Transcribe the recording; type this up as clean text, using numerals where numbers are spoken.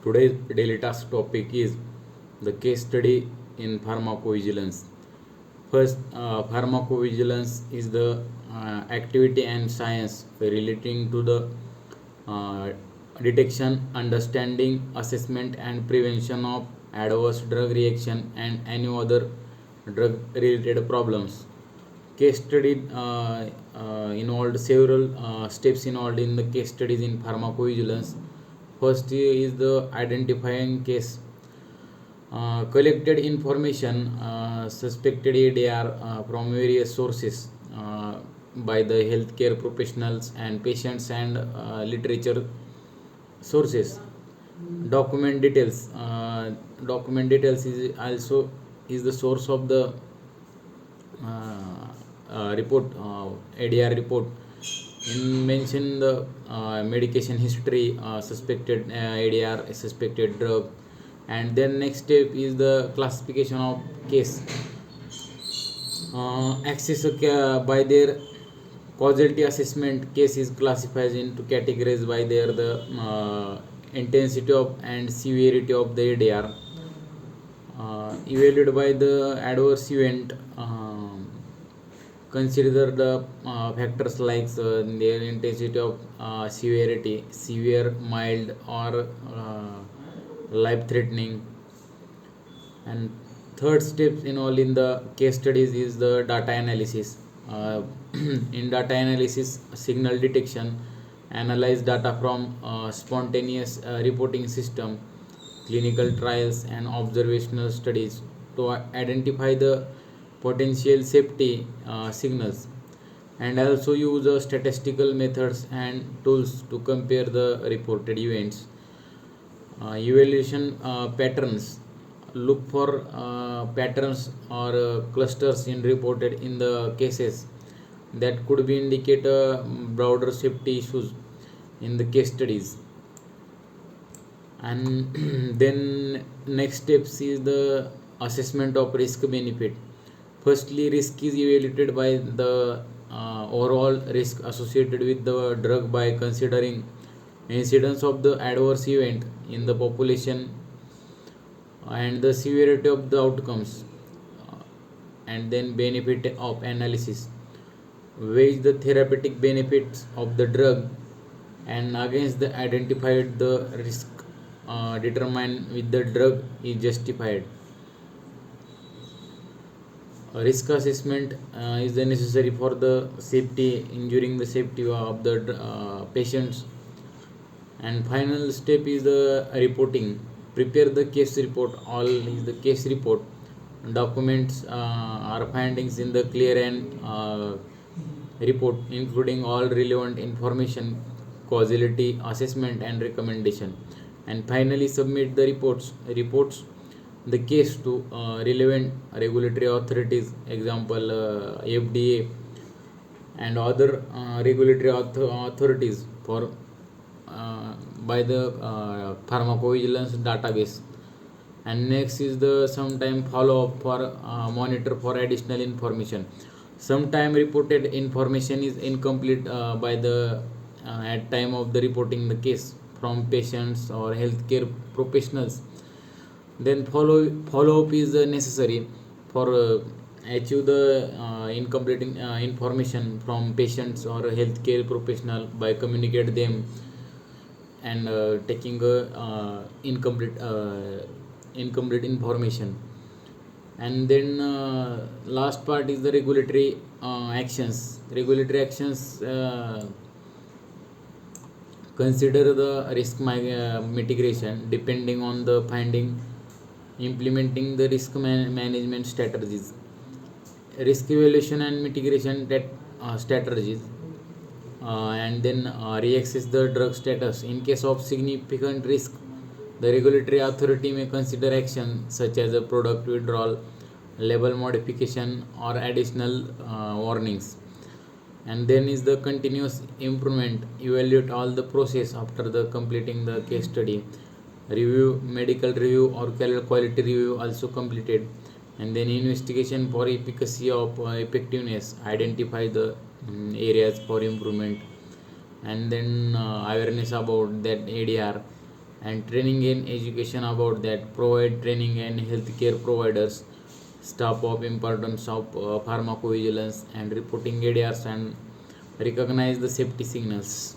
Today's daily task topic is the case study in pharmacovigilance. First, pharmacovigilance is the activity and science relating to the uh, detection, understanding, assessment, and prevention of adverse drug reaction and any other drug-related problems. Case study involved several steps involved in the case studies in pharmacovigilance. First is the identifying case. Collected information, suspected ADR from various sources by the healthcare professionals and patients and literature sources. Document details. Document details is also is the source of the report, ADR report. In mention the medication history, suspected ADR, suspected drug, and then next step is the classification of case. Access by their causality assessment, case is classified into categories by their the intensity of and severity of the ADR. Evaluated by the adverse event. Consider the factors like their intensity of severity, severe, mild, or life threatening. And third steps involved in the case studies is the data analysis. In data analysis, signal detection, analyze data from spontaneous reporting system, clinical trials, and observational studies to identify the potential safety signals, and also use statistical methods and tools to compare the reported events. Evaluation patterns, look for patterns or clusters in reported in the cases that could be indicate broader safety issues in the case studies. And then next steps is the assessment of risk benefit. Firstly, risk is evaluated by the overall risk associated with the drug by considering incidence of the adverse event in the population and the severity of the outcomes. And then benefit of analysis, weigh the therapeutic benefits of the drug and against the identified the risk, determine if the drug is justified. Risk assessment is necessary for the safety, ensuring the safety of the patients. And final step is the reporting. Prepare the case report. All is the case report. Documents our findings in the clear and report, including all relevant information, causality, assessment, and recommendation. And finally, submit the reports the case to relevant regulatory authorities, example FDA and other regulatory authorities for by the pharmacovigilance database. And next is the sometime follow up for monitor for additional information. Sometime reported information is incomplete by the at time of the reporting the case from patients or healthcare professionals. Then follow up is necessary for achieve the incomplete information from patients or healthcare professional by communicate them and taking incomplete information. And then last part is the regulatory actions. Regulatory actions consider the risk mitigation depending on the finding, implementing the risk management strategies, risk evaluation and mitigation strategies, and then reassess the drug status. In case of significant risk, the regulatory authority may consider action such as a product withdrawal, label modification, or additional warnings. And then is the continuous improvement. Evaluate all the process after the completing the case study. Review, medical review or quality review also completed. And then investigation for efficacy of effectiveness, identify the areas for improvement. And then awareness about that ADR, and training and education about that, provide training and healthcare providers staff of importance of pharmacovigilance and reporting areas and recognize the safety signals.